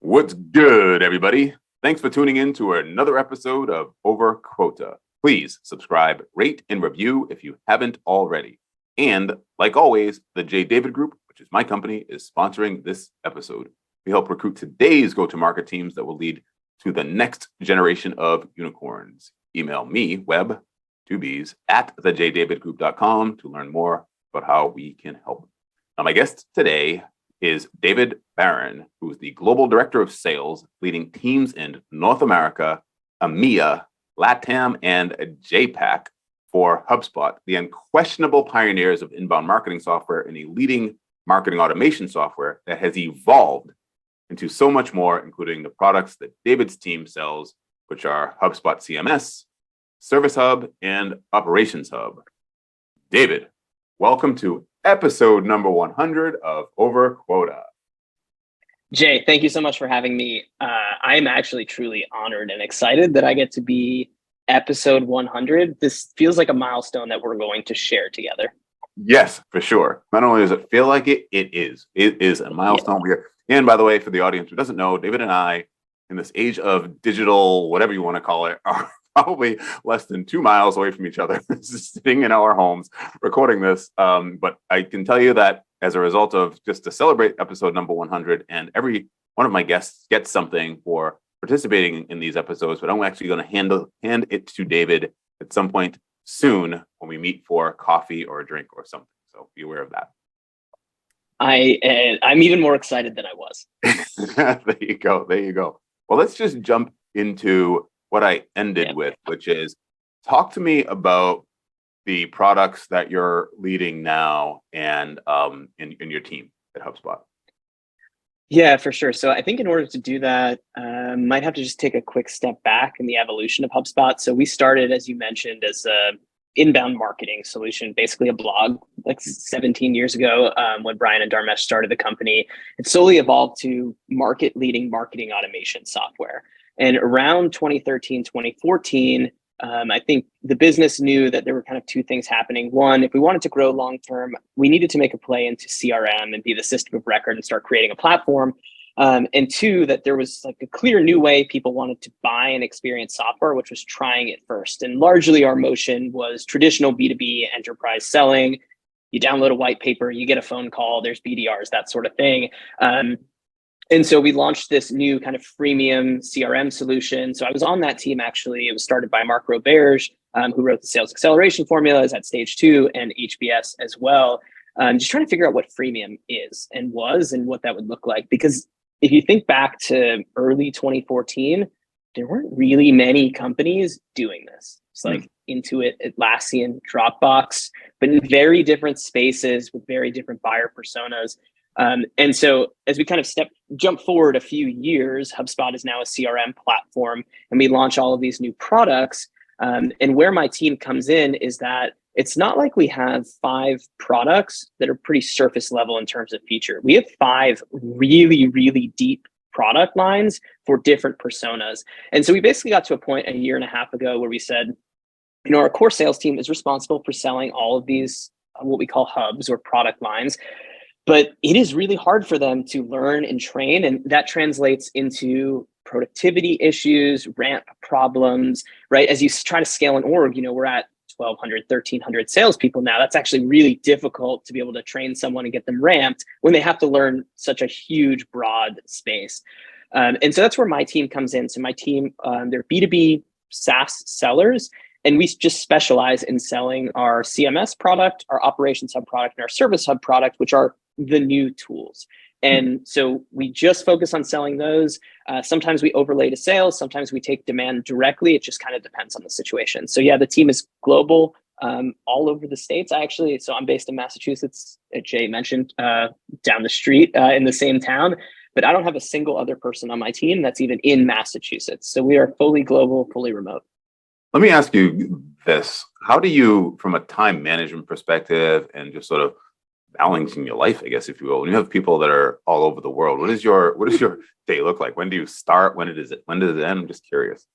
What's good, everybody? Thanks for tuning in to another episode of Over Quota. Please subscribe, rate, and review if you haven't already. And like always, the J. David Group, which is my company, is sponsoring this episode. We help recruit today's go-to-market teams that will lead to the next generation of unicorns. Email me, Web, 2Bs, at thejdavidgroup.com to learn more about how we can help. Now, my guest today is David Barron, who is the Global Director of Sales, leading teams in North America, EMEA, LATAM, and JPAC for HubSpot, the unquestionable pioneers of inbound marketing software and a leading marketing automation software that has evolved into so much more, including the products that David's team sells, which are HubSpot CMS, Service Hub, and Operations Hub. David, welcome to episode number 100 of Over Quota. Jay, thank you so much for having me. I'm actually truly honored and excited that I get to be episode 100. This feels like a milestone that we're going to share together. Yes, for sure. Not only does it feel like it, it is. It is a milestone. Yeah. And by the way, for the audience who doesn't know, David and I, in this age of digital, whatever you want to call it, are probably less than 2 miles away from each other, sitting in our homes, recording this. But I can tell you that as a result of just to celebrate episode number 100, and every one of my guests gets something for participating in these episodes, but I'm actually going to hand it to David at some point soon when we meet for coffee or a drink or something. So be aware of that. I'm even more excited than I was. There you go. There you go. Well, let's just jump into what I ended with, which is talk to me about the products that you're leading now and in your team at HubSpot. Yeah, for sure. So I think in order to do that, might have to just take a quick step back in the evolution of HubSpot. So we started, as you mentioned, as a inbound marketing solution, basically a blog like 17 years ago when Brian and Dharmesh started the company. It slowly evolved to market leading marketing automation software. And around 2013, 2014, I think the business knew that there were kind of two things happening. One, if we wanted to grow long term, we needed to make a play into CRM and be the system of record and start creating a platform. And two, that there was like a clear new way people wanted to buy and experience software, which was trying it first. And largely our motion was traditional B2B enterprise selling. You download a white paper, you get a phone call, there's BDRs, that sort of thing. And so we launched this new kind of freemium CRM solution. So I was on that team, actually. It was started by Mark Roberge, who wrote the sales acceleration formulas at Stage 2 and HBS as well. Just trying to figure out what freemium is and was and what that would look like. Because if you think back to early 2014, there weren't really many companies doing this. It's like Intuit, Atlassian, Dropbox, but in very different spaces with very different buyer personas. And so as we kind of jump forward a few years, HubSpot is now a CRM platform and we launch all of these new products. And where my team comes in is that it's not like we have 5 products that are pretty surface level in terms of feature. We have 5 really, really deep product lines for different personas. And so we basically got to a point a year and a half ago where we said, our core sales team is responsible for selling all of these, what we call hubs or product lines. But it is really hard for them to learn and train. And that translates into productivity issues, ramp problems, right? As you try to scale an org, we're at 1,200, 1,300 salespeople now. That's actually really difficult to be able to train someone and get them ramped when they have to learn such a huge, broad space. And so that's where my team comes in. So my team, they're B2B SaaS sellers. And we just specialize in selling our CMS product, our Operations Hub product, and our Service Hub product, which are the new tools. And so we just focus on selling those. Sometimes we overlay to sales. Sometimes we take demand directly. It just kind of depends on the situation. So yeah, the team is global, all over the States. So I'm based in Massachusetts, as Jay mentioned, down the street in the same town. But I don't have a single other person on my team that's even in Massachusetts. So we are fully global, fully remote. Let me ask you this. How do you, from a time management perspective and just sort of balancing your life, I guess, if you will, when you have people that are all over the world, what does your day look like? When do you start? When does it end? I'm just curious.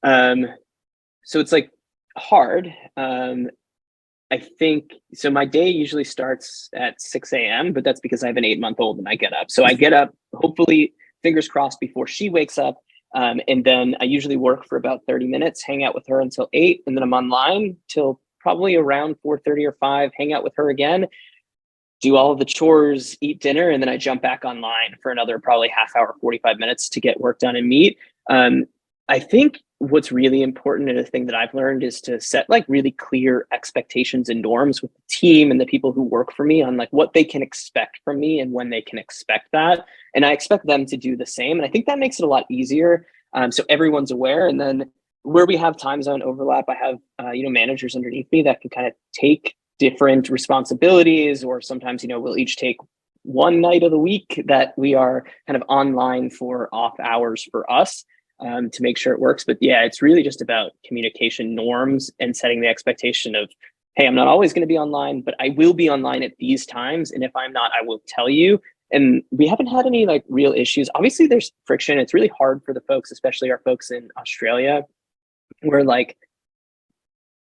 So it's like hard. I think, so my day usually starts at 6 a.m., but that's because I have an 8-month-old and I get up. So I get up hopefully fingers crossed before she wakes up. And then I usually work for about 30 minutes, hang out with her until 8, and then I'm online till probably around 4:30 or 5, hang out with her again, do all of the chores, eat dinner, and then I jump back online for another probably half hour, 45 minutes to get work done and meet. I think what's really important, and a thing that I've learned, is to set like really clear expectations and norms with the team and the people who work for me on like what they can expect from me and when they can expect that. And I expect them to do the same. And I think that makes it a lot easier. So everyone's aware. And then where we have time zone overlap, I have managers underneath me that can kind of take different responsibilities, or sometimes we'll each take one night of the week that we are kind of online for off hours for us, to make sure it works. But yeah, it's really just about communication norms and setting the expectation of, hey, I'm not always going to be online, but I will be online at these times, and if I'm not, I will tell you. And we haven't had any like real issues. Obviously there's friction. It's really hard for the folks, especially our folks in Australia, where like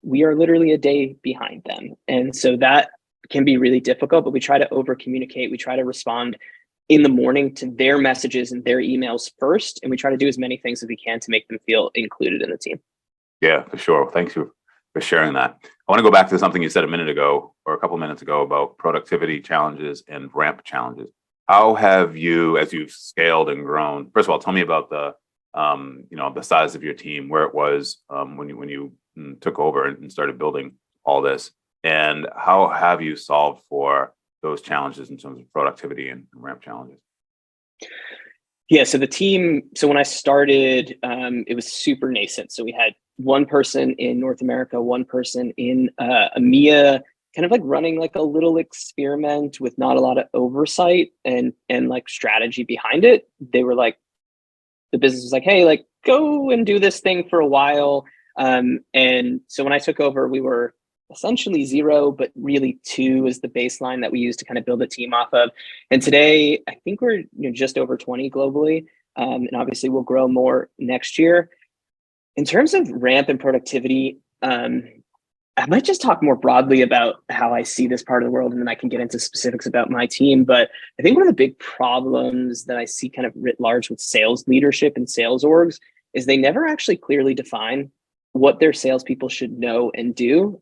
we are literally a day behind them. And so that can be really difficult, but we try to over communicate. We try to respond in the morning to their messages and their emails first. And we try to do as many things as we can to make them feel included in the team. Yeah, for sure. Thanks for sharing that. I want to go back to something you said a minute ago or a couple of minutes ago about productivity challenges and ramp challenges. How have you, as you've scaled and grown, first of all, tell me about the size of your team, where it was when you took over and started building all this, and how have you solved for those challenges in terms of productivity and ramp challenges? Yeah, so the team, so when I started, it was super nascent. So we had one person in North America, one person in EMEA, kind of like running like a little experiment with not a lot of oversight and like strategy behind it. They were like, the business was like, hey, like go and do this thing for a while. And so when I took over, we were essentially 0, but really 2 is the baseline that we use to kind of build a team off of. And today, I think we're just over 20 globally. And obviously we'll grow more next year. In terms of ramp and productivity, I might just talk more broadly about how I see this part of the world, and then I can get into specifics about my team. But I think one of the big problems that I see kind of writ large with sales leadership and sales orgs is they never actually clearly define what their salespeople should know and do,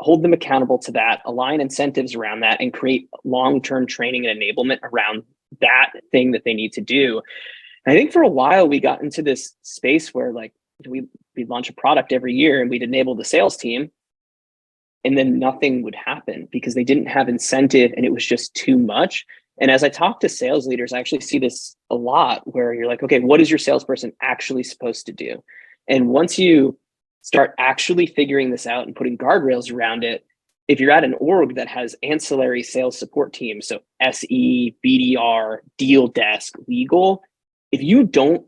hold them accountable to that, align incentives around that, and create long-term training and enablement around that thing that they need to do. And I think for a while we got into this space where like we'd launch a product every year and we'd enable the sales team, and then nothing would happen because they didn't have incentive and it was just too much. And as I talk to sales leaders, I actually see this a lot where you're like, okay, what is your salesperson actually supposed to do? And once you start actually figuring this out and putting guardrails around it, if you're at an org that has ancillary sales support teams, so SE, BDR, deal desk, legal, if you don't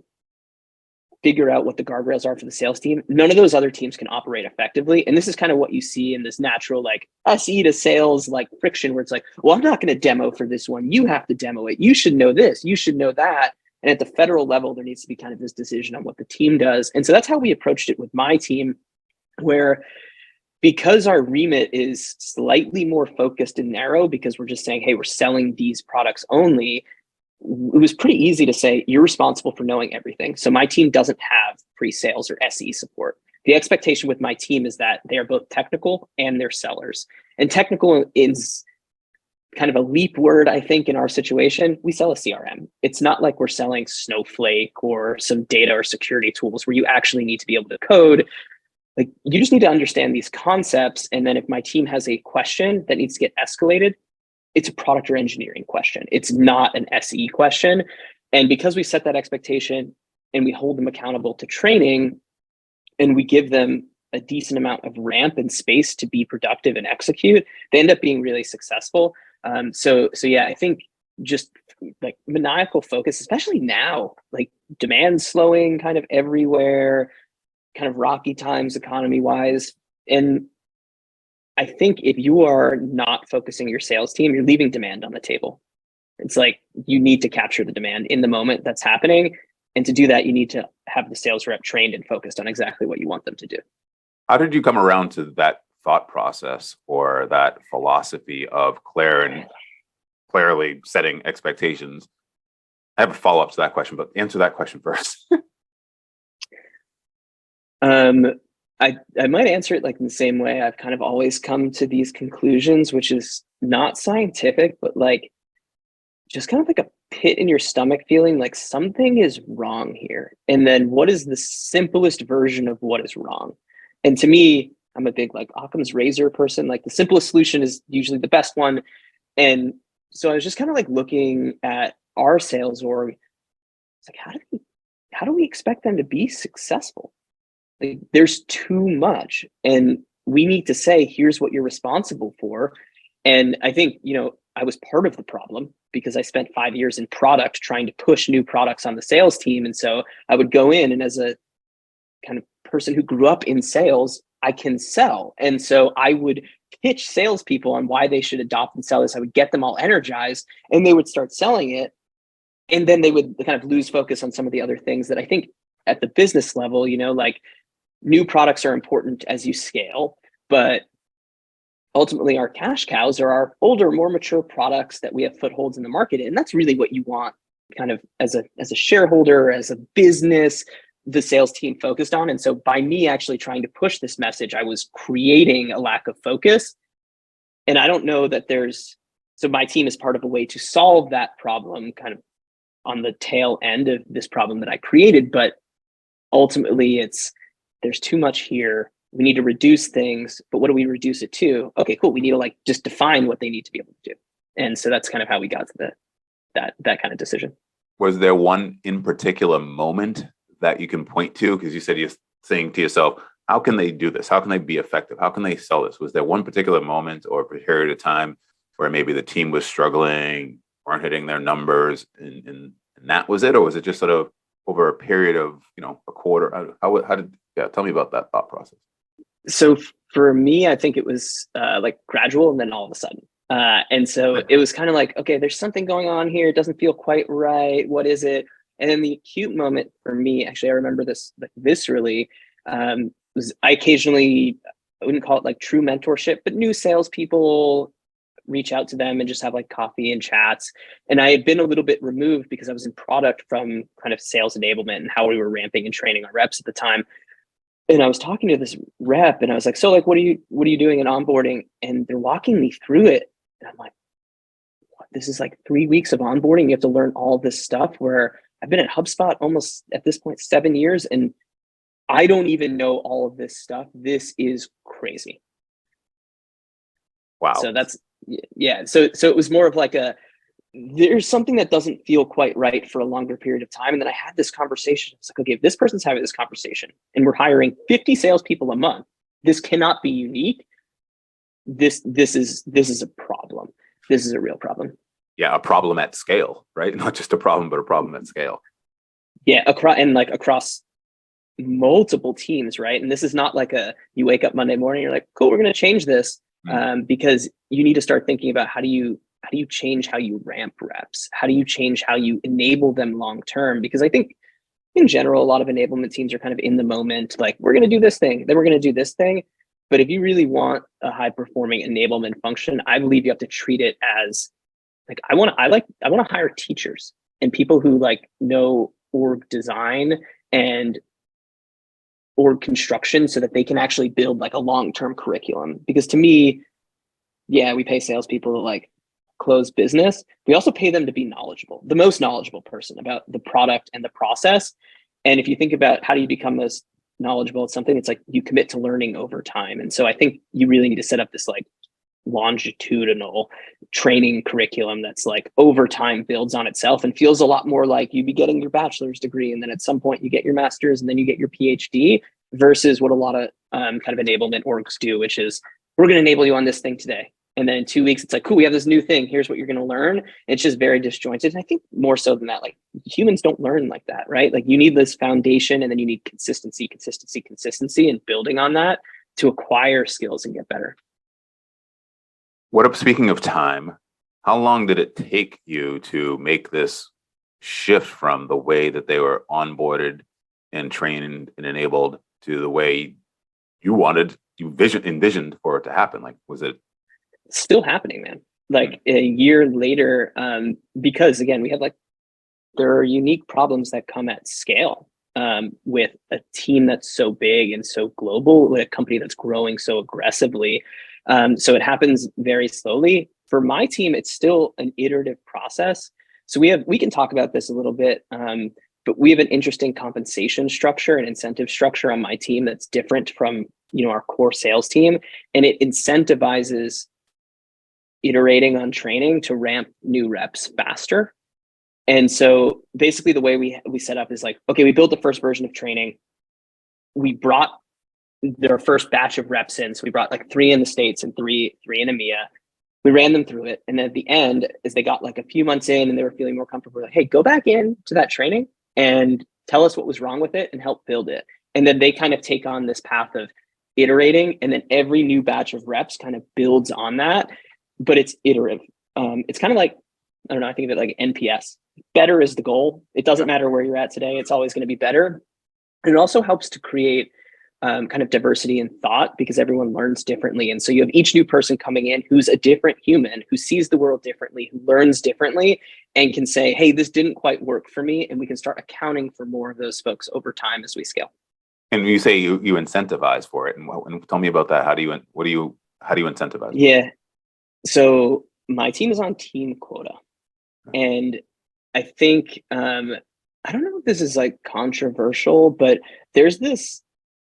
figure out what the guardrails are for the sales team, none of those other teams can operate effectively. And this is kind of what you see in this natural like SE to sales like friction, where it's like, well, I'm not going to demo for this one. You have to demo it. You should know this. You should know that. And at the federal level, there needs to be kind of this decision on what the team does. And so that's how we approached it with my team, where because our remit is slightly more focused and narrow, because we're just saying, hey, we're selling these products only, it was pretty easy to say, you're responsible for knowing everything. So my team doesn't have pre-sales or SE support. The expectation with my team is that they are both technical and they're sellers. And technical is kind of a leap word, I think, in our situation. We sell a CRM. It's not like we're selling Snowflake or some data or security tools where you actually need to be able to code. Like, you just need to understand these concepts. And then if my team has a question that needs to get escalated, it's a product or engineering question. It's not an SE question. And because we set that expectation and we hold them accountable to training, and we give them a decent amount of ramp and space to be productive and execute, they end up being really successful. So yeah, I think just like maniacal focus, especially now, like demand slowing kind of everywhere, kind of rocky times economy wise. And I think if you are not focusing your sales team, you're leaving demand on the table. It's like you need to capture the demand in the moment that's happening. And to do that, you need to have the sales rep trained and focused on exactly what you want them to do. How did you come around to that thought process or that philosophy of clearly setting expectations I have a follow-up to that question, but answer that question first. Um, I might answer it like in the same way I've kind of always come to these conclusions, which is not scientific, but like just kind of like a pit in your stomach feeling like something is wrong here. And then what is the simplest version of what is wrong? And to me, I'm a big like Occam's razor person. Like the simplest solution is usually the best one. And so I was just kind of like looking at our sales org. It's like, how do we expect them to be successful? Like there's too much. And we need to say, here's what you're responsible for. And I think, I was part of the problem because I spent 5 years in product trying to push new products on the sales team. And so I would go in, and as a kind of person who grew up in sales, I can sell. And so I would pitch salespeople on why they should adopt and sell this. I would get them all energized, and they would start selling it. And then they would kind of lose focus on some of the other things that I think at the business level, like new products are important as you scale, but ultimately our cash cows are our older, more mature products that we have footholds in the market in. And that's really what you want kind of as a shareholder, as a business, the sales team focused on. And so by me actually trying to push this message, I was creating a lack of focus. And I don't know that so my team is part of a way to solve that problem kind of on the tail end of this problem that I created. But ultimately there's too much here. We need to reduce things, but what do we reduce it to? Okay, cool. We need to like just define what they need to be able to do. And so that's kind of how we got to that kind of decision. Was there one in particular moment that you can point to? Because you said you're saying to yourself, how can they do this? How can they be effective? How can they sell this? Was there one particular moment or a period of time where maybe the team was struggling, weren't hitting their numbers, and that was it? Or was it just sort of over a period of, a quarter? Tell me about that thought process. So for me, I think it was like gradual and then all of a sudden. And so it was kind of like, okay, there's something going on here. It doesn't feel quite right. What is it? And then the acute moment for me, actually, I remember this like viscerally, was I occasionally, I wouldn't call it like true mentorship, but new salespeople reach out to them and just have like coffee and chats. And I had been a little bit removed because I was in product from kind of sales enablement and how we were ramping and training our reps at the time. And I was talking to this rep and I was like, so like, what are you doing in onboarding? And they're walking me through it. And I'm like, what? This is like 3 weeks of onboarding. You have to learn all this stuff where I've been at HubSpot almost at this point 7 years. And I don't even know all of this stuff. This is crazy. Wow. So that's, yeah. So it was more of like there's something that doesn't feel quite right for a longer period of time. And then I had this conversation. It's like, okay, if this person's having this conversation and we're hiring 50 salespeople a month, this cannot be unique. This is a problem. This is a real problem. Yeah, a problem at scale, right? Not just a problem, but a problem at scale. Yeah, across multiple teams, right? And this is not like you wake up Monday morning, you're like, cool, we're going to change this, because you need to start thinking about how do you change how you ramp reps? How do you change how you enable them long term? Because I think in general, a lot of enablement teams are kind of in the moment, like we're going to do this thing, then we're going to do this thing. But if you really want a high performing enablement function, I believe you have to treat it as like I want to hire teachers and people who like know org design and org construction so that they can actually build like a long-term curriculum. Because to me, yeah, we pay salespeople to like close business. We also pay them to be knowledgeable, the most knowledgeable person about the product and the process. And if you think about how do you become most knowledgeable at something, it's like you commit to learning over time. And so I think you really need to set up this like longitudinal training curriculum that's like over time builds on itself and feels a lot more like you'd be getting your bachelor's degree and then at some point you get your master's and then you get your PhD, versus what a lot of kind of enablement orgs do, which is we're going to enable you on this thing today. And then in 2 weeks, it's like, cool, we have this new thing. Here's what you're going to learn. It's just very disjointed. And I think more so than that, like humans don't learn like that, right? Like you need this foundation and then you need consistency and building on that to acquire skills and get better. Speaking of time, how long did it take you to make this shift from the way that they were onboarded and trained and enabled to the way you envisioned for it to happen? Like, was it still happening, man? Like a year later, because again, we had like there are unique problems that come at scale with a team that's so big and so global, with a company that's growing so aggressively. So it happens very slowly. For my team, it's still an iterative process. So we can talk about this a little bit, but we have an interesting compensation structure and incentive structure on my team that's different from our core sales team, and it incentivizes iterating on training to ramp new reps faster. And so basically the way we set up is like, okay, we built the first version of training. We brought their first batch of reps in. So we brought like 3 in the States and three in EMEA. We ran them through it. And then at the end, as they got like a few months in and they were feeling more comfortable, we're like, hey, go back in to that training and tell us what was wrong with it and help build it. And then they kind of take on this path of iterating. And then every new batch of reps kind of builds on that, but it's iterative. It's kind of like, I don't know, I think of it like NPS. Better is the goal. It doesn't matter where you're at today. It's always going to be better. And it also helps to create kind of diversity in thought, because everyone learns differently. And so you have each new person coming in who's a different human, who sees the world differently, who learns differently, and can say, hey, this didn't quite work for me. And we can start accounting for more of those folks over time as we scale. And you say you incentivize for it. And tell me about that. How do you incentivize? Yeah. So my team is on team quota. And I think, I don't know if this is like controversial, but there's this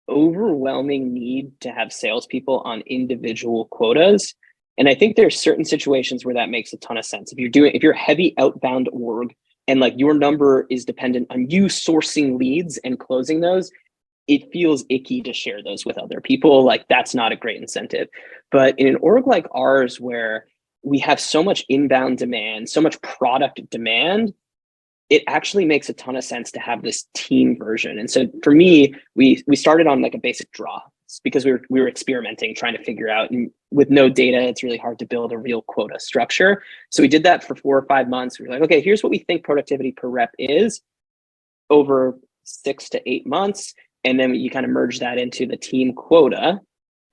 overwhelming need to have salespeople on individual quotas. And I think there's certain situations where that makes a ton of sense. If you're a heavy outbound org and like your number is dependent on you sourcing leads and closing those, it feels icky to share those with other people. Like that's not a great incentive. But in an org like ours, where we have so much inbound demand, so much product demand, it actually makes a ton of sense to have this team version. And so for me, we started on like a basic draw. It's because we were experimenting, trying to figure out, and with no data, it's really hard to build a real quota structure. So we did that for 4 or 5 months. We were like, okay, here's what we think productivity per rep is over 6 to 8 months. And then you kind of merge that into the team quota.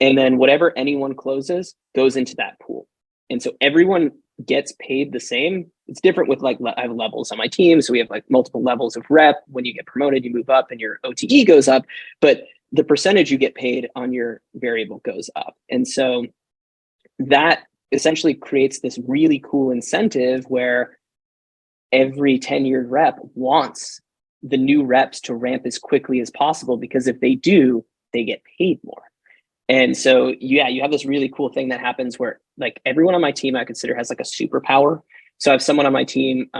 And then whatever anyone closes goes into that pool. And so everyone gets paid the same. It's different with like, I have levels on my team. So we have like multiple levels of rep. When you get promoted, you move up and your OTE goes up, but the percentage you get paid on your variable goes up. And so that essentially creates this really cool incentive where every tenured rep wants the new reps to ramp as quickly as possible, because if they do, they get paid more. And so, yeah, you have this really cool thing that happens where like everyone on my team I consider has like a superpower. So I have someone on my team,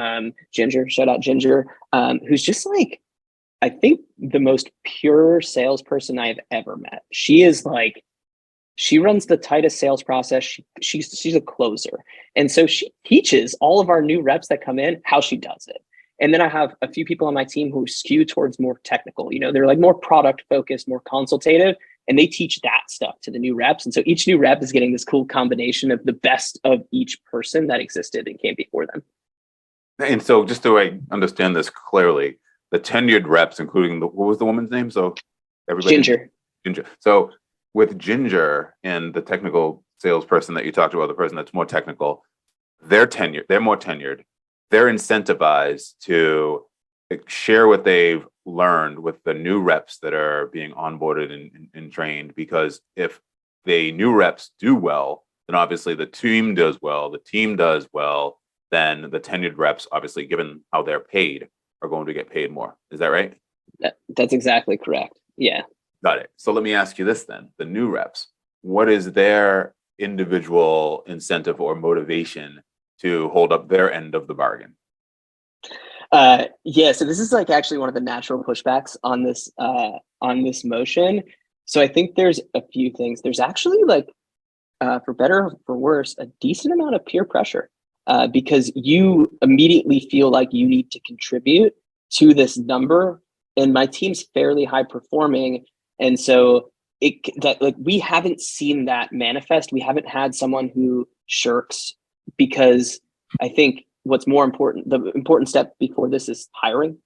Ginger, shout out Ginger, who's just like, I think the most pure salesperson I've ever met. She runs the tightest sales process. She's a closer. And so she teaches all of our new reps that come in how she does it. And then I have a few people on my team who skew towards more technical, they're like more product focused, more consultative, and they teach that stuff to the new reps. And so each new rep is getting this cool combination of the best of each person that existed and came before them. And so just so I understand this clearly, the tenured reps, including what was the woman's name? So everybody. Ginger. So with Ginger and the technical salesperson that you talked about, the person that's more technical, they're more tenured. They're incentivized to share what they've learned with the new reps that are being onboarded and trained, because if the new reps do well, then obviously the team does well, then the tenured reps, obviously, given how they're paid, are going to get paid more. Is that right? That's exactly correct. Yeah. Got it. So let me ask you this then, the new reps, what is their individual incentive or motivation to hold up their end of the bargain? So this is like actually one of the natural pushbacks on this motion. So I think there's a few things. There's actually like, for better or for worse, a decent amount of peer pressure, because you immediately feel like you need to contribute to this number. And my team's fairly high performing. And so we haven't seen that manifest. We haven't had someone who shirks, because I think what's more important, the important step before this is hiring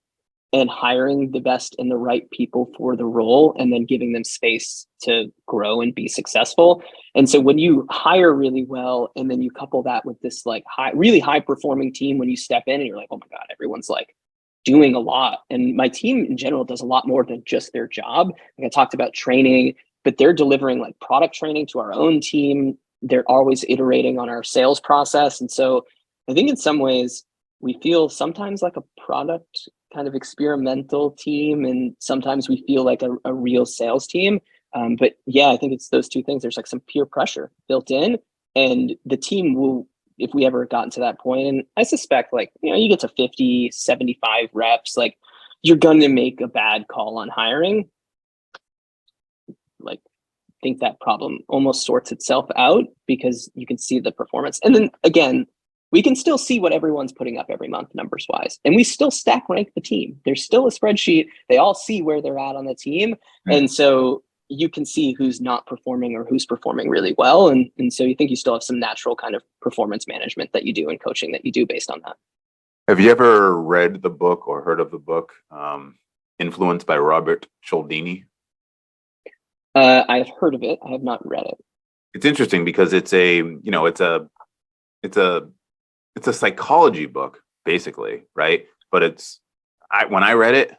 the best and the right people for the role, and then giving them space to grow and be successful. And so when you hire really well, and then you couple that with this like really high performing team, when you step in and you're like, oh my God, everyone's like doing a lot. And my team in general does a lot more than just their job. Like I talked about training, but they're delivering like product training to our own team. They're always iterating on our sales process. And so I think in some ways we feel sometimes like a product kind of experimental team, and sometimes we feel like a real sales team. But yeah, I think it's those two things. There's like some peer pressure built in, and the team will, if we ever gotten to that point, and I suspect like, you get to 50, 75 reps, like you're going to make a bad call on hiring. Like, I think that problem almost sorts itself out because you can see the performance. And then again, we can still see what everyone's putting up every month numbers wise. And we still stack rank the team. There's still a spreadsheet. They all see where they're at on the team. And so you can see who's not performing or who's performing really well. And so you think you still have some natural kind of performance management that you do and coaching that you do based on that. Have you ever read the book or heard of the book Influence by Robert Cialdini? I've heard of it. I have not read it. It's interesting because it's a psychology book basically, right? But when I read it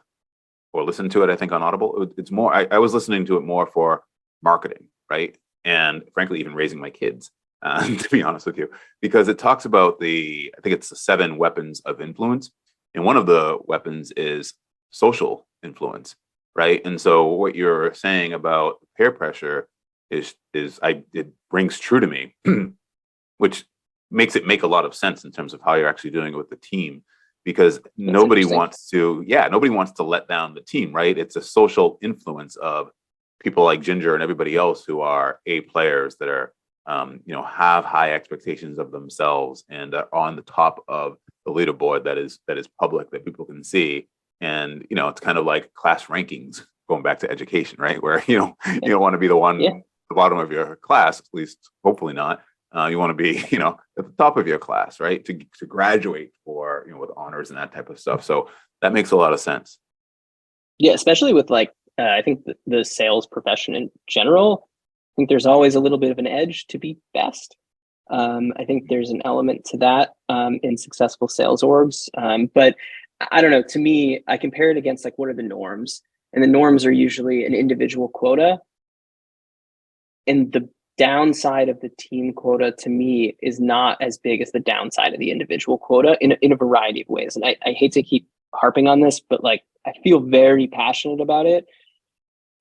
or listened to it, I think on Audible, it's more, I was listening to it more for marketing, right? And frankly, even raising my kids, to be honest with you, because it talks about I think it's the 7 weapons of influence. And one of the weapons is social influence, right? And so what you're saying about peer pressure it rings true to me, which makes it make a lot of sense in terms of how you're actually doing it with the team, because nobody wants to let down the team, right? It's a social influence of people like Ginger and everybody else who are A players that are, have high expectations of themselves and are on the top of the leaderboard that is public, that people can see. And, it's kind of like class rankings, going back to education, right? Where, you don't want to be the one at the bottom of your class, at least hopefully not. You want to be, at the top of your class, right? To graduate for, with honors and that type of stuff. So that makes a lot of sense. Yeah, especially with like, I think the sales profession in general, I think there's always a little bit of an edge to be best. I think there's an element to that in successful sales orgs. But I don't know, to me, I compare it against like, what are the norms? And the norms are usually an individual quota. And the downside of the team quota to me is not as big as the downside of the individual quota in a variety of ways. And I hate to keep harping on this, but like, I feel very passionate about it.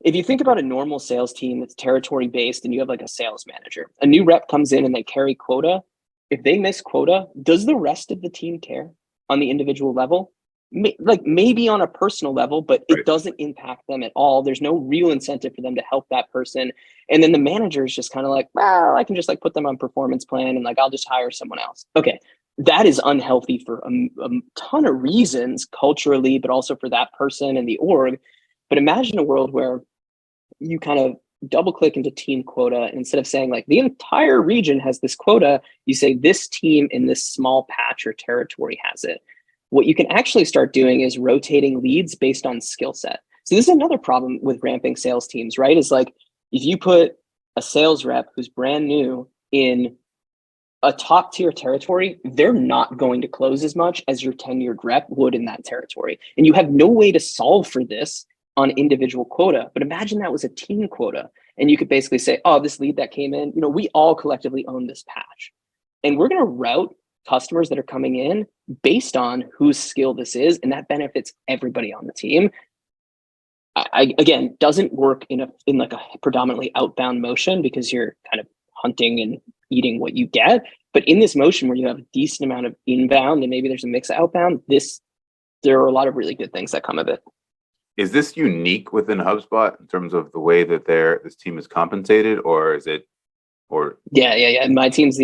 If you think about a normal sales team that's territory based and you have like a sales manager, a new rep comes in and they carry quota. If they miss quota, does the rest of the team care on the individual level? Like maybe on a personal level, but it doesn't impact them at all. There's no real incentive for them to help that person. And then the manager is just kind of like, well, I can just like put them on performance plan and like, I'll just hire someone else. Okay. That is unhealthy for a ton of reasons culturally, but also for that person and the org. But imagine a world where you kind of double click into team quota. And instead of saying like the entire region has this quota, you say this team in this small patch or territory has it. What you can actually start doing is rotating leads based on skill set. So this is another problem with ramping sales teams, right? Is like if you put a sales rep who's brand new in a top tier territory, they're not going to close as much as your tenured rep would in that territory. And you have no way to solve for this on individual quota. But imagine that was a team quota. And you could basically say, oh, this lead that came in, we all collectively own this patch. And we're going to route customers that are coming in based on whose skill this is, and that benefits everybody on the team. Again, doesn't work in like a predominantly outbound motion because you're kind of hunting and eating what you get. But in this motion where you have a decent amount of inbound and maybe there's a mix of outbound, there are a lot of really good things that come of it. Is this unique within HubSpot in terms of the way that this team is compensated, or is it? Yeah. My team's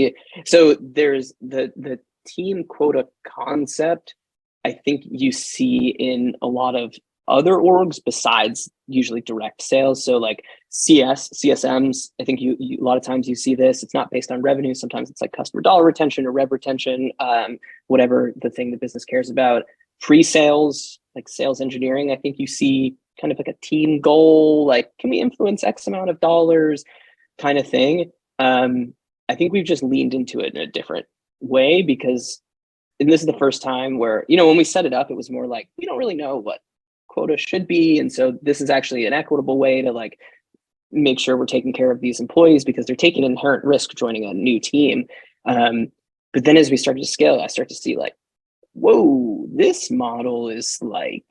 so there's the team quota concept. I think you see in a lot of other orgs besides usually direct sales. So like CSMs, I think you a lot of times you see this. It's not based on revenue. Sometimes it's like customer dollar retention or rev retention, whatever the thing the business cares about. Pre-sales, like sales engineering, I think you see kind of like a team goal, like can we influence X amount of dollars kind of thing. I think we've just leaned into it in a different way because and this is the first time where, when we set it up, it was more like, we don't really know what quota should be. And so this is actually an equitable way to like make sure we're taking care of these employees because they're taking inherent risk joining a new team. But then as we started to scale, I start to see like, whoa, this model is like,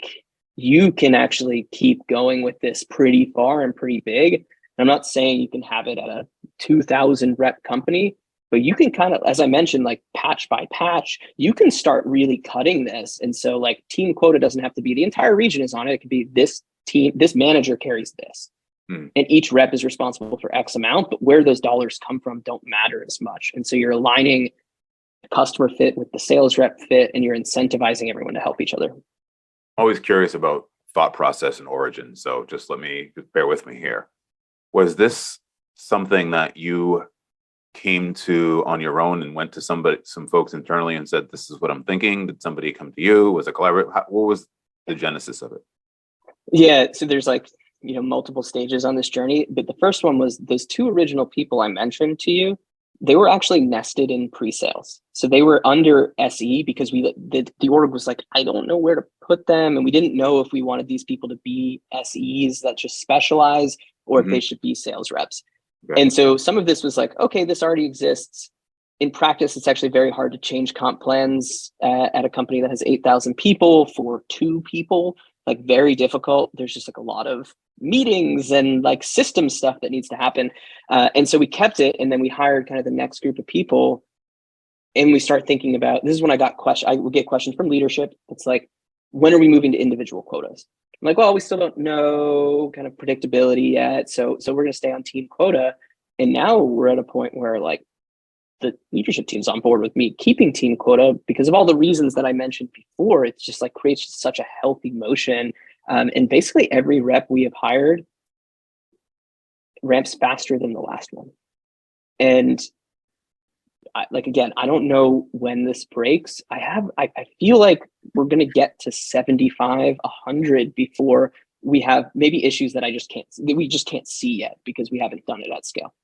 you can actually keep going with this pretty far and pretty big. And I'm not saying you can have it at a 2,000 rep company, but you can kind of, as I mentioned, like patch by patch, you can start really cutting this. And so like team quota doesn't have to be the entire region is on it. It could be this team, this manager carries this. And each rep is responsible for X amount, but where those dollars come from don't matter as much. And so you're aligning customer fit with the sales rep fit, and you're incentivizing everyone to help each other. Always curious about thought process and origin. So just bear with me here. Was this something that you came to on your own and went to some folks internally and said, this is what I'm thinking? Did somebody come to you? Was it collaborative? What was the genesis of it? Yeah. So there's like, multiple stages on this journey, but the first one was those two original people I mentioned to you. They were actually nested in pre-sales. So they were under SE because the org was like, I don't know where to put them. And we didn't know if we wanted these people to be SEs that just specialize or if they should be sales reps. Okay. And so some of this was like, okay, this already exists. In practice, it's actually very hard to change comp plans at a company that has 8,000 people for 2 people, like very difficult. There's just like a lot of meetings and like system stuff that needs to happen. And so we kept it, and then we hired kind of the next group of people, and we start thinking about, this is when I would get questions from leadership. It's like, when are we moving to individual quotas? I'm like, well, we still don't know kind of predictability yet. So we're going to stay on team quota. And now we're at a point where like the leadership team's on board with me keeping team quota because of all the reasons that I mentioned before. It's just like creates such a healthy motion. And basically every rep we have hired ramps faster than the last one. And I don't know when this breaks. I feel like we're going to get to 75, 100 before we have maybe issues that we just can't see yet because we haven't done it at scale.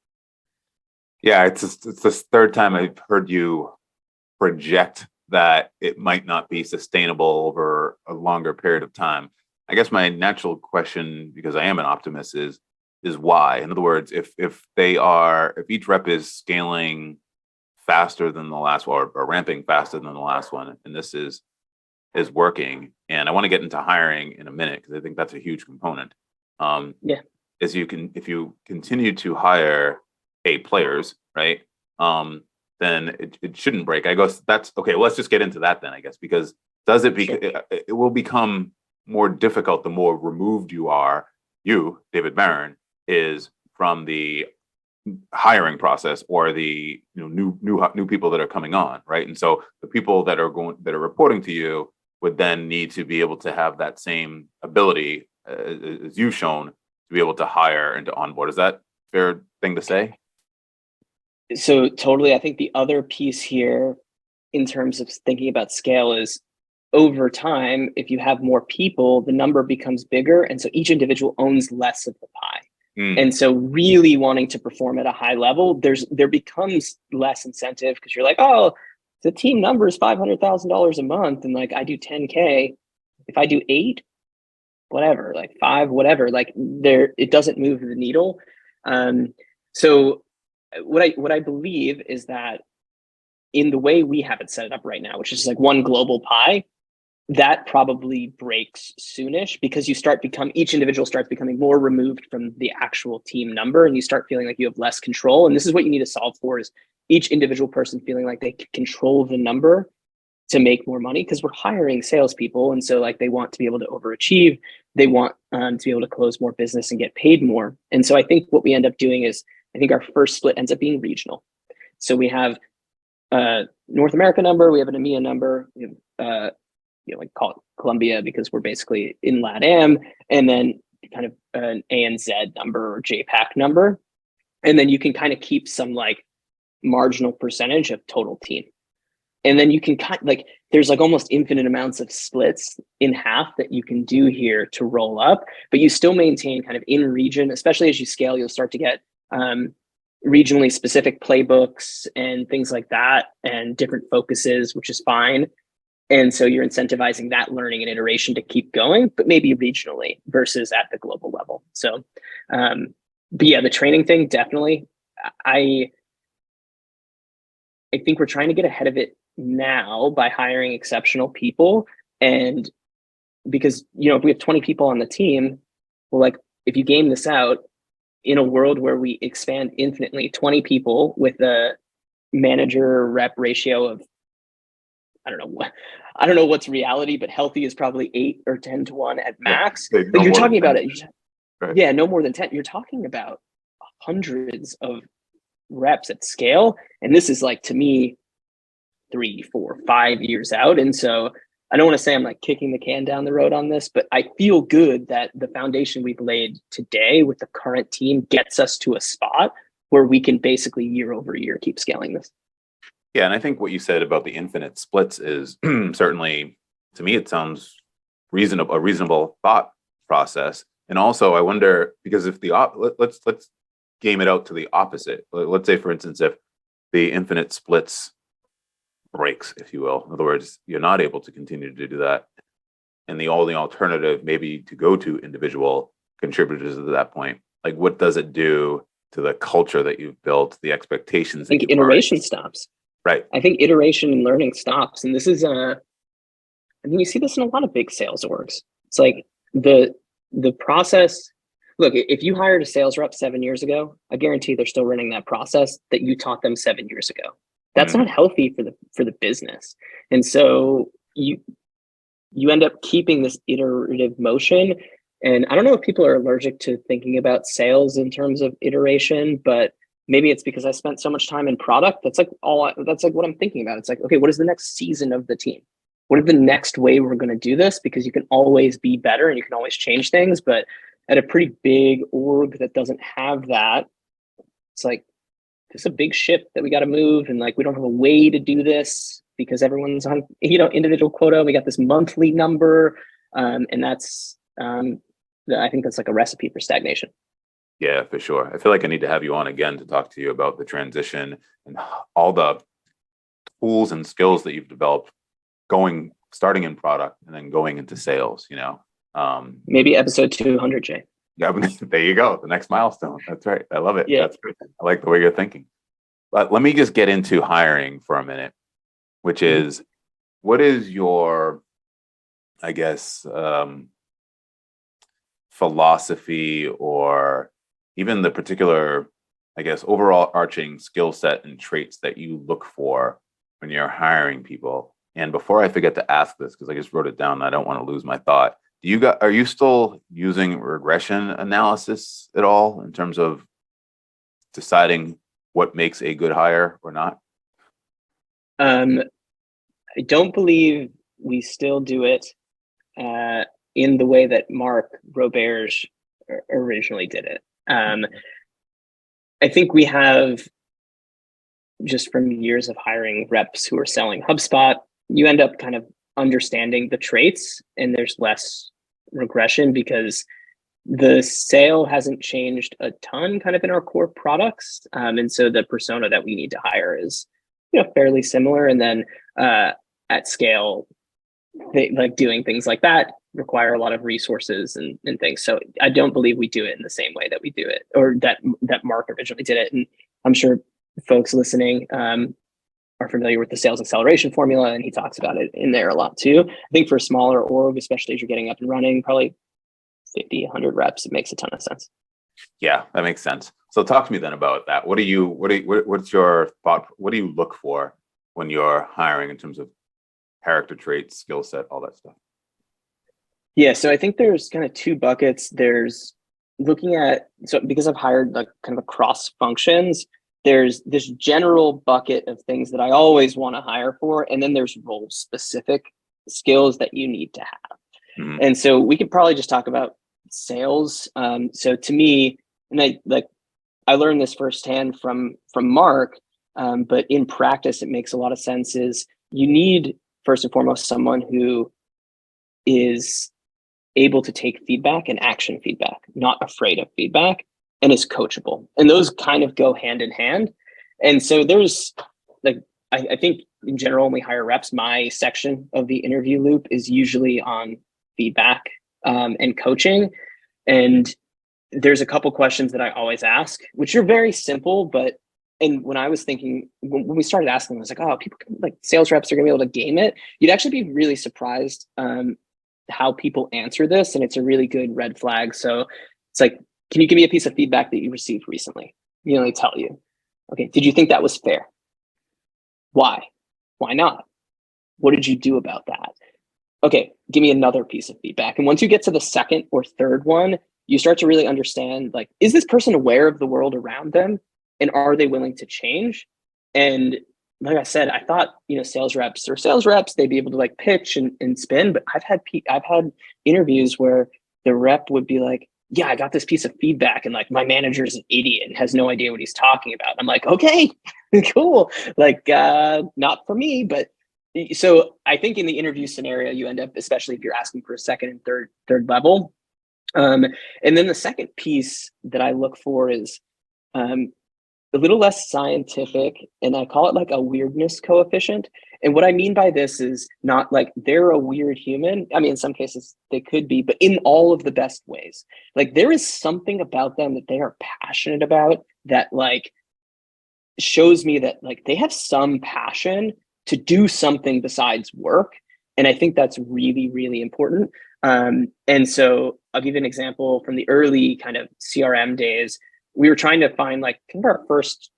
Yeah, it's the third time I've heard you project that it might not be sustainable over a longer period of time. I guess my natural question, because I am an optimist, is why? In other words, if each rep is scaling faster than the last one or ramping faster than the last one, and this is working, and I want to get into hiring in a minute because I think that's a huge component. If you continue to hire A players, right? Then it shouldn't break. I guess that's okay. Well, let's just get into that then, I guess, because it will become more difficult the more removed you, David Barron, is from the hiring process or the new people that are coming on, right? And so the people that are reporting to you would then need to be able to have that same ability as you've shown to be able to hire and to onboard. Is that a fair thing to say? So totally. I think the other piece here in terms of thinking about scale is over time, if you have more people, the number becomes bigger. And so each individual owns less of the pie. And so really wanting to perform at a high level, there becomes less incentive because you're like, oh, the team number is $500,000 a month. And like, I do 10K. If I do 8, whatever, like 5, whatever, like it doesn't move the needle. So what I believe is that in the way we have it set up right now, which is like one global pie, that probably breaks soonish because each individual starts becoming more removed from the actual team number, and you start feeling like you have less control. And this is what you need to solve for, is each individual person feeling like they can control the number to make more money, because we're hiring salespeople. And so like they want to be able to overachieve. They want to be able to close more business and get paid more. And so I think what we end up doing is, I think our first split ends up being regional. So we have a North America number, we have an EMEA number, we have like call it Colombia because we're basically in LATAM, and then kind of an ANZ number or JPAC number. And then you can kind of keep some like marginal percentage of total team. And then you can there's like almost infinite amounts of splits in half that you can do here to roll up, but you still maintain kind of in region, especially as you scale, you'll start to get regionally specific playbooks and things like that, and different focuses, which is fine. And so you're incentivizing that learning and iteration to keep going, but maybe regionally versus at the global level. So, but yeah, the training thing, definitely. I think we're trying to get ahead of it now by hiring exceptional people. And because, if we have 20 people on the team, well, like if you game this out in a world where we expand infinitely, 20 people with a manager rep ratio of, I don't know what's reality, but healthy is probably 8 or 10 to 1 at max. Yeah, But you're talking about 10. it. Right. Yeah, no more than 10. You're talking about hundreds of reps at scale. And this is like, to me, 3, 4, 5 years out. And so I don't want to say I'm like kicking the can down the road on this, but I feel good that the foundation we've laid today with the current team gets us to a spot where we can basically year over year keep scaling this. Yeah, and I think what you said about the infinite splits is certainly, to me, it sounds a reasonable thought process. And also, I wonder, because if let's game it out to the opposite. Let's say, for instance, if the infinite splits breaks, if you will. In other words, you're not able to continue to do that, and the only alternative maybe to go to individual contributors at that point. Like, what does it do to the culture that you've built, the expectations? I think iteration stops. Right. I think iteration and learning stops. And this is I mean, you see this in a lot of big sales orgs. It's like the process. Look, if you hired a sales rep 7 years ago, I guarantee they're still running that process that you taught them 7 years ago. That's not healthy for the business. And so you end up keeping this iterative motion. And I don't know if people are allergic to thinking about sales in terms of iteration, but maybe it's because I spent so much time in product. That's like what I'm thinking about. It's like, okay, what is the next season of the team? What is the next way we're going to do this? Because you can always be better and you can always change things. But at a pretty big org that doesn't have that, it's like, it's a big ship that we got to move. And like, we don't have a way to do this because everyone's on, individual quota. We got this monthly number. And that's, I think that's like a recipe for stagnation. Yeah, for sure. I feel like I need to have you on again to talk to you about the transition and all the tools and skills that you've developed starting in product and then going into sales, Maybe episode 200, Jay. Yeah, there you go. The next milestone. That's right. I love it. Yeah. That's great. I like the way you're thinking. But let me just get into hiring for a minute, which is, what is your, I guess, philosophy, or even the particular, I guess, overall arching skill set and traits that you look for when you're hiring people? And before I forget to ask this, because I just wrote it down and I don't want to lose my thought, are you still using regression analysis at all in terms of deciding what makes a good hire or not? I don't believe we still do it in the way that Mark Roberge originally did it. I think we have, just from years of hiring reps who are selling HubSpot, you end up kind of understanding the traits and there's less regression because the sale hasn't changed a ton kind of in our core products. And so the persona that we need to hire is, fairly similar. And then at scale, like doing things like that require a lot of resources and things. So I don't believe we do it in the same way that we do it, or that Mark originally did it. And I'm sure folks listening are familiar with the sales acceleration formula, and he talks about it in there a lot too. I think for a smaller org, especially as you're getting up and running, probably 50, 100 reps, it makes a ton of sense. Yeah, that makes sense. So talk to me then about that. What's your thought? What do you look for when you're hiring in terms of character traits, skill set, all that stuff? Yeah, so I think there's kind of two buckets. There's looking at, so because I've hired like kind of across functions, there's this general bucket of things that I always want to hire for. And then there's role specific skills that you need to have. Mm-hmm. And so we could probably just talk about sales. So to me, and I learned this firsthand from Mark, but in practice, it makes a lot of sense, is you need, first and foremost, someone who is able to take feedback and action feedback, not afraid of feedback. and is coachable. And those kind of go hand in hand. And so there's like, I think in general, when we hire reps, my section of the interview loop is usually on feedback and coaching. And there's a couple questions that I always ask, which are very simple, but and when I was thinking, when we started asking, I was like, oh, people can, like sales reps are gonna be able to game it. You'd actually be really surprised how people answer this. And it's a really good red flag. So it's like, can you give me a piece of feedback that you received recently? You know, they tell you, okay, did you think that was fair? Why? Why not? What did you do about that? Okay, give me another piece of feedback. And once you get to the second or third one, you start to really understand, like, is this person aware of the world around them? And are they willing to change? And like I said, I thought, you know, sales reps, they'd be able to like pitch and spin, but I've had interviews where the rep would be like, yeah, I got this piece of feedback and like my manager is an idiot and has no idea what he's talking about. I'm like, okay, cool. Like, not for me, but so I think in the interview scenario, you end up, especially if you're asking for a second and third level. And then the second piece that I look for is a little less scientific, and I call it like a weirdness coefficient. And what I mean by this is not like they're a weird human. I mean, in some cases they could be, but in all of the best ways. Like there is something about them that they are passionate about that like shows me that like they have some passion to do something besides work. And I think that's really, really important. And so I'll give you an example from the early kind of CRM days. We were trying to find like kind of our first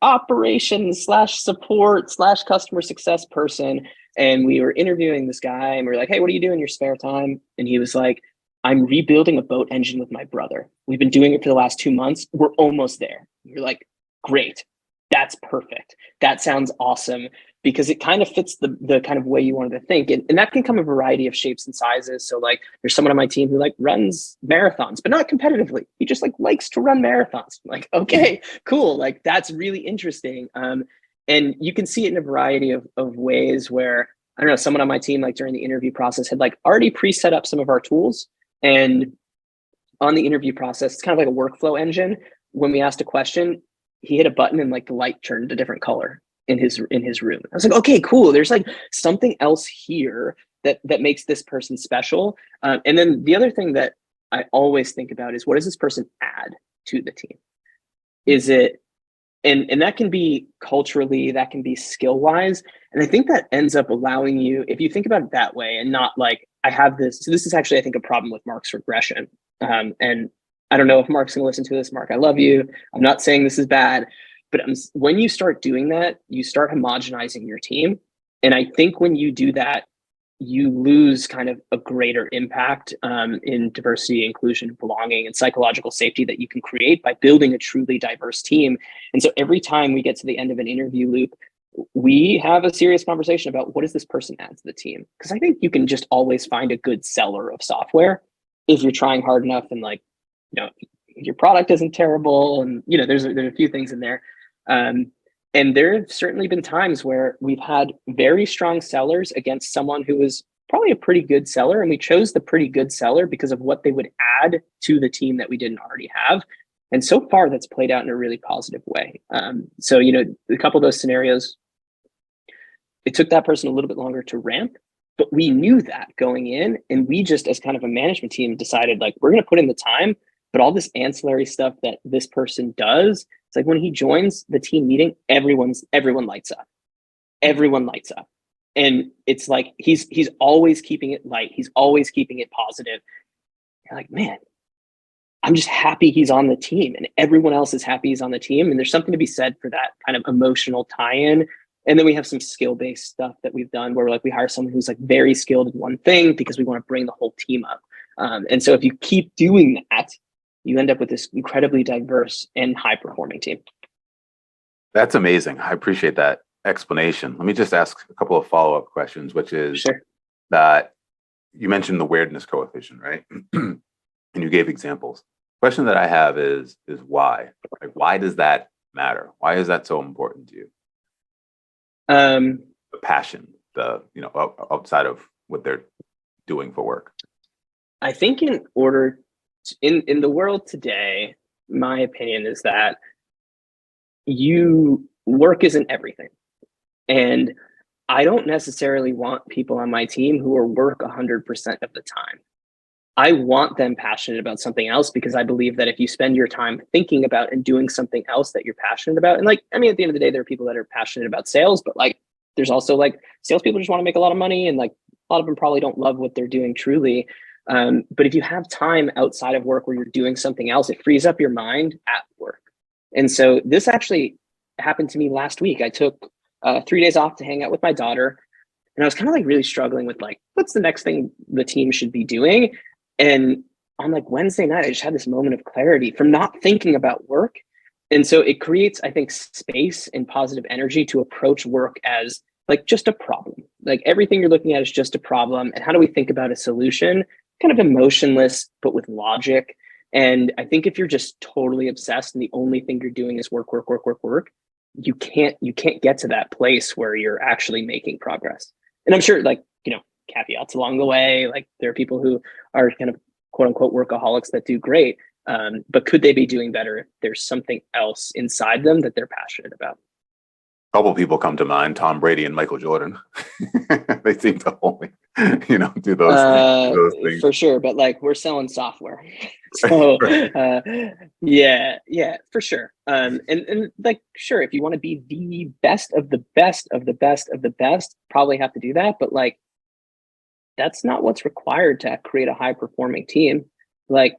operations slash support slash customer success person. And we were interviewing this guy and we were like, hey, what do you do in your spare time? And he was like, I'm rebuilding a boat engine with my brother. We've been doing it for the last 2 months. We're almost there. You're like, great. That's perfect. That sounds awesome because it kind of fits the kind of way you wanted to think. And that can come a variety of shapes and sizes. So like there's someone on my team who like runs marathons, but not competitively. He just like likes to run marathons. I'm like, okay, cool. Like that's really interesting. And you can see it in a variety of ways where, I don't know, someone on my team, like during the interview process had like already pre-set up some of our tools. And on the interview process, it's kind of like a workflow engine. When we asked a question, he hit a button and like the light turned a different color in his room. I was like, okay, cool. There's like something else here that makes this person special. And then the other thing that I always think about is what does this person add to the team? Is it, and that can be culturally, that can be skill wise. And I think that ends up allowing you, if you think about it that way and not like, I have this. So this is actually, I think, a problem with Mark's regression. And I don't know if Mark's going to listen to this. Mark, I love you. I'm not saying this is bad, but when you start doing that, you start homogenizing your team. And I think when you do that, you lose kind of a greater impact in diversity, inclusion, belonging, and psychological safety that you can create by building a truly diverse team. And so every time we get to the end of an interview loop, we have a serious conversation about what does this person add to the team? Because I think you can just always find a good seller of software if you're trying hard enough and like, you know, your product isn't terrible and, you know, there's a few things in there. And there have certainly been times where we've had very strong sellers against someone who was probably a pretty good seller. And we chose the pretty good seller because of what they would add to the team that we didn't already have. And so far that's played out in a really positive way. So, you know, a couple of those scenarios, it took that person a little bit longer to ramp, but we knew that going in. And we just, as kind of a management team, decided like, we're going to put in the time, but all this ancillary stuff that this person does, it's like when he joins the team meeting, everyone lights up. Everyone lights up. And it's like he's always keeping it light. He's always keeping it positive. You're like, man, I'm just happy he's on the team and everyone else is happy he's on the team. And there's something to be said for that kind of emotional tie-in. And then we have some skill-based stuff that we've done where like we hire someone who's like very skilled in one thing because we want to bring the whole team up. And so if you keep doing that, you end up with this incredibly diverse and high-performing team. That's amazing. I appreciate that explanation. Let me just ask a couple of follow-up questions, which is that you mentioned the weirdness coefficient, right? And you gave examples. The question that I have is why? Like, why does that matter? Why is that so important to you? The passion, outside of what they're doing for work. I think in order in the world today, my opinion is that work isn't everything. And I don't necessarily want people on my team who are work 100% of the time. I want them passionate about something else, because I believe that if you spend your time thinking about and doing something else that you're passionate about, and like, I mean, at the end of the day, there are people that are passionate about sales, but like, there's also like salespeople just want to make a lot of money, and like a lot of them probably don't love what they're doing truly. But if you have time outside of work where you're doing something else, it frees up your mind at work. And so this actually happened to me last week. I took 3 days off to hang out with my daughter, and I was kind of like really struggling with like, what's the next thing the team should be doing? And on like Wednesday night, I just had this moment of clarity from not thinking about work. And so it creates, I think, space and positive energy to approach work as like just a problem. Like everything you're looking at is just a problem. And how do we think about a solution? Kind of emotionless, but with logic. And I think if you're just totally obsessed and the only thing you're doing is work, work, work, work, work, you can't get to that place where you're actually making progress. And I'm sure, like, caveats along the way, like there are people who are kind of quote unquote workaholics that do great, but could they be doing better if there's something else inside them that they're passionate about? A couple people come to mind: Tom Brady and Michael Jordan. They seem to only, do those things. For sure, but like we're selling software, so yeah, for sure. And like sure, if you want to be the best of the best of the best of the best, probably have to do that. But like, that's not what's required to create a high performing team. Like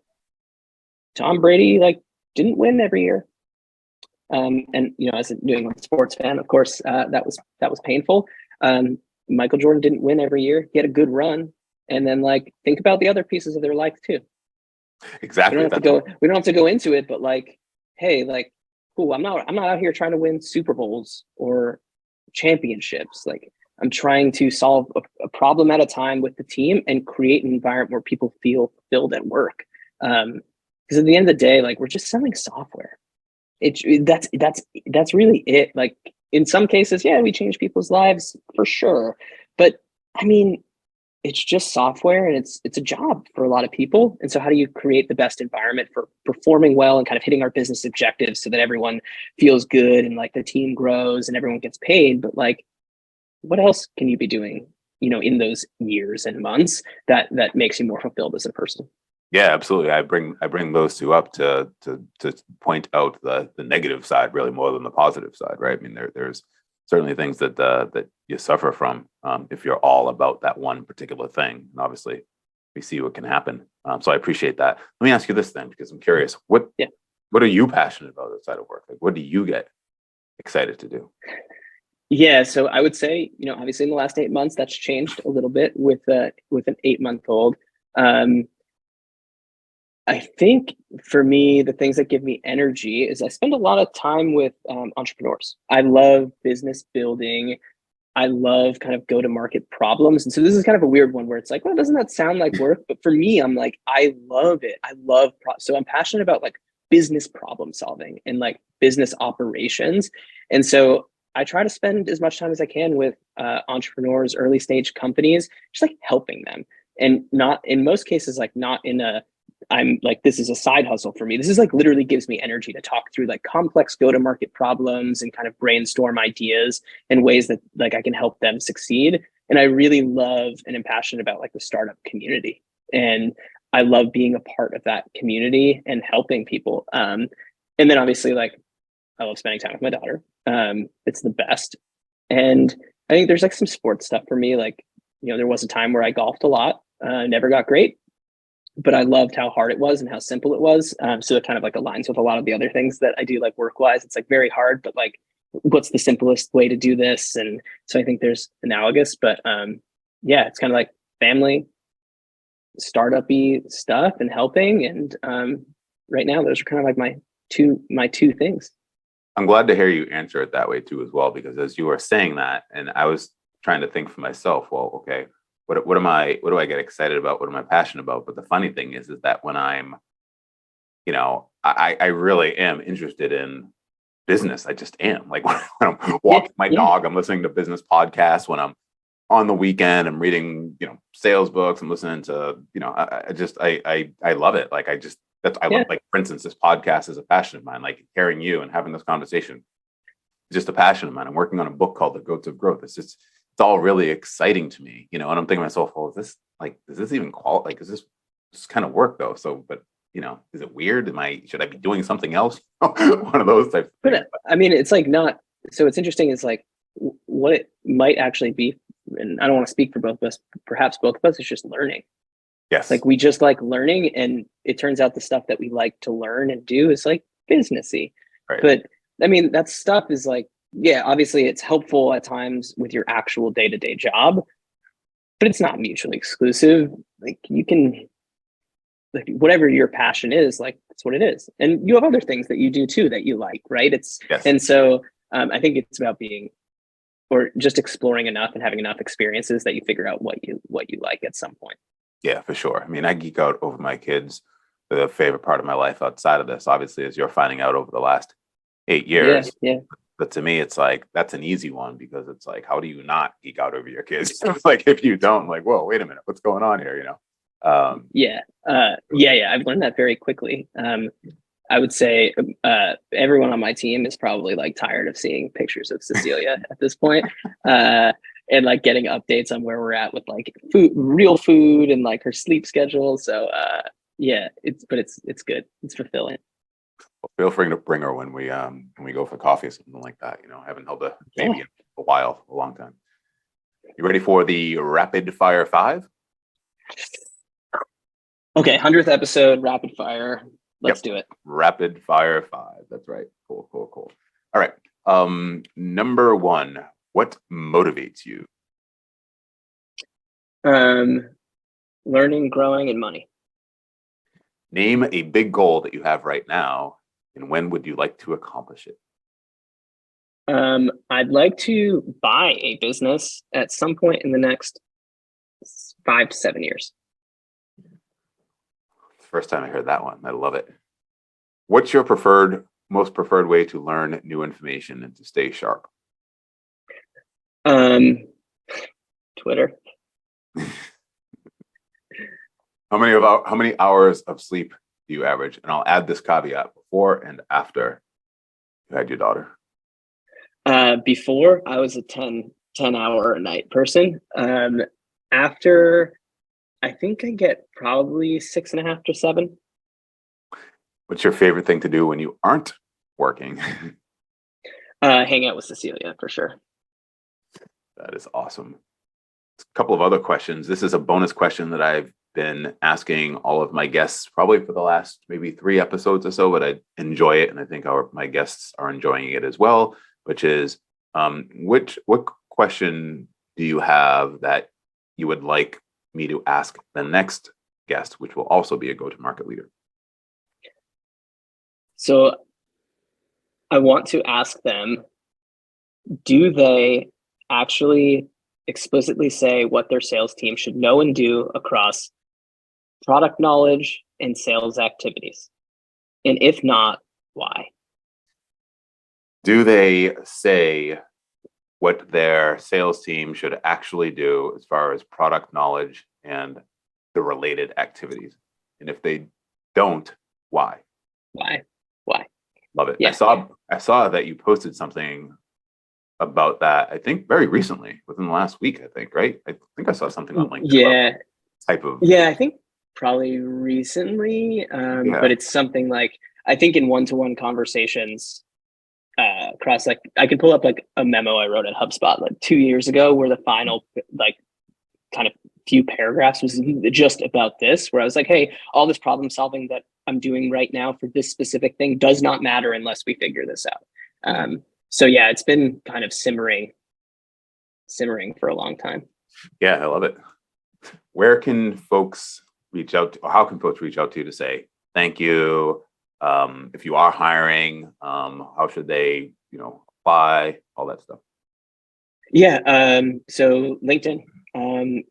Tom Brady, like didn't win every year. And as a New England sports fan, of course, that was painful. Michael Jordan didn't win every year. He had a good run, and then like think about the other pieces of their life too. Exactly. We don't have to go into it, but like, hey, like, cool. I'm not out here trying to win Super Bowls or championships. Like, I'm trying to solve a problem at a time with the team and create an environment where people feel fulfilled at work. Because at the end of the day, like we're just selling software. That's really it. Like in some cases, yeah, we change people's lives for sure. But I mean, it's just software, and it's a job for a lot of people. And so how do you create the best environment for performing well and kind of hitting our business objectives so that everyone feels good and like the team grows and everyone gets paid? But like, what else can you be doing, in those years and months that makes you more fulfilled as a person? Yeah, absolutely. I bring those two up to point out the negative side really more than the positive side, right? I mean, there's certainly things that you suffer from if you're all about that one particular thing. And obviously, we see what can happen. So I appreciate that. Let me ask you this then, because I'm curious. What are you passionate about outside of work? Like, what do you get excited to do? Yeah, so I would say, obviously in the last 8 months, that's changed a little bit with an 8-month-old. I think for me, the things that give me energy is I spend a lot of time with entrepreneurs. I love business building. I love kind of go to market problems. And so this is kind of a weird one where it's like, well, doesn't that sound like work? But for me, I'm like, I love it. So I'm passionate about like business problem solving and like business operations. And so I try to spend as much time as I can with entrepreneurs, early stage companies, just like helping them. And not in most cases, like not in I'm like, this is a side hustle for me. This is like literally gives me energy to talk through like complex go-to-market problems and kind of brainstorm ideas in ways that like I can help them succeed. And I really love and am passionate about like the startup community. And I love being a part of that community and helping people. And then obviously like I love spending time with my daughter. It's the best. And I think there's like some sports stuff for me. Like, there was a time where I golfed a lot, never got great, but I loved how hard it was and how simple it was. So it kind of like aligns with a lot of the other things that I do, like work-wise. It's like very hard, but like, what's the simplest way to do this? And so I think there's analogous, but yeah, it's kind of like family, startup-y stuff and helping. And right now, those are kind of like my two things. I'm glad to hear you answer it that way too, as well, because as you were saying that, and I was trying to think for myself, well, okay, what do I get excited about? What am I passionate about? But the funny thing is that when I'm, I really am interested in business. I just am. Like when I'm walking my dog, I'm listening to business podcasts. When I'm on the weekend, I'm reading, sales books. I'm listening to, I love it. Like I love, like, for instance, this podcast is a passion of mine. Like, hearing you and having this conversation is just a passion of mine. I'm working on a book called The Goats of Growth. It's all really exciting to me, and I'm thinking to myself, well, does this even like, is this kind of work though? So, but is it weird? Should I be doing something else? One of those types of things. But I mean, it's like not, so it's interesting. It's like what it might actually be. And I don't want to speak for both of us, perhaps both of us, is just learning. Yes. Like we just like learning, and it turns out the stuff that we like to learn and do is like businessy. Right. But I mean, that stuff is like, yeah, obviously it's helpful at times with your actual day-to-day job, but it's not mutually exclusive. Like you can, like whatever your passion is, like that's what it is. And you have other things that you do too that you like, right? Yes. And so I think it's about being, or just exploring enough and having enough experiences that you figure out what you like at some point. Yeah, for sure. I mean, I geek out over my kids. The favorite part of my life outside of this, obviously, is you're finding out over the last 8 years. Yeah. But to me, it's like, that's an easy one, because it's like, how do you not geek out over your kids? It's like, if you don't, like, whoa, wait a minute, what's going on here? Yeah. I've learned that very quickly. I would say everyone on my team is probably like tired of seeing pictures of Cecilia at this point, and like getting updates on where we're at with like real food and like her sleep schedule. So yeah, it's good. It's fulfilling. Well, feel free to bring her when we go for coffee or something like that. I haven't held a baby in a long time. You ready for the rapid fire 5? Okay, 100th episode, rapid fire. Let's do it. Rapid fire 5. That's right. Cool. All right. Number 1, what motivates you? Learning, growing, and money. Name a big goal that you have right now, and when would you like to accomplish it? I'd like to buy a business at some point in the next 5 to 7 years. First time I heard that one. I love it. What's your most preferred way to learn new information and to stay sharp? Twitter. How many hours of sleep do you average? And I'll add this caveat: before and after you had your daughter. Before, I was a 10 hour a night person. After, I think I get probably 6.5 to 7. What's your favorite thing to do when you aren't working? Hang out with Cecilia, for sure. That is awesome. A couple of other questions. This is a bonus question that I've been asking all of my guests probably for the last maybe 3 episodes or so, but I enjoy it, and I think my guests are enjoying it as well, which is what question do you have that you would like me to ask the next guest, which will also be a go-to-market leader? So I want to ask them, do they actually explicitly say what their sales team should know and do across product knowledge and sales activities? And if not, why? Do they say what their sales team should actually do as far as product knowledge and the related activities? And if they don't, why? Why? Love it. Yeah. I saw that you posted something about that, I think very recently, within the last week, I think, right? I think I saw something on LinkedIn. Yeah. Type of. Yeah, I think probably recently. But it's something like, I think in one-to-one conversations, across, like, I can pull up like a memo I wrote at HubSpot like 2 years ago, where the final like kind of few paragraphs was just about this, where I was like, hey, all this problem solving that I'm doing right now for this specific thing does not matter unless we figure this out. So yeah, it's been kind of simmering for a long time. Yeah, I love it. Where can folks reach out to, or how can folks reach out to you to say thank you? If you are hiring, how should they, apply, all that stuff? Yeah. So LinkedIn, I'm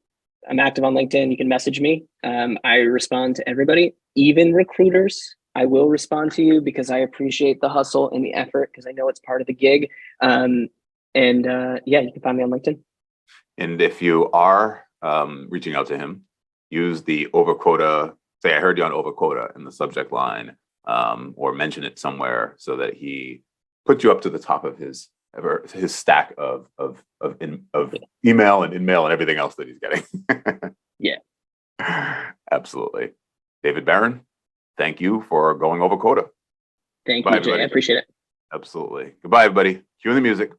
active on LinkedIn. You can message me. I respond to everybody, even recruiters. I will respond to you because I appreciate the hustle and the effort, because I know it's part of the gig. Yeah, you can find me on LinkedIn. And if you are reaching out to him, use the over quota say, I heard you on over quota in the subject line, or mention it somewhere so that he put you up to the top of his stack of email and in-mail and everything else that he's getting. Yeah. Absolutely. David Barron, thank you for going over quota. Thank Bye, you, Jay. everybody. I appreciate it. Absolutely. Goodbye, everybody. Cue the music.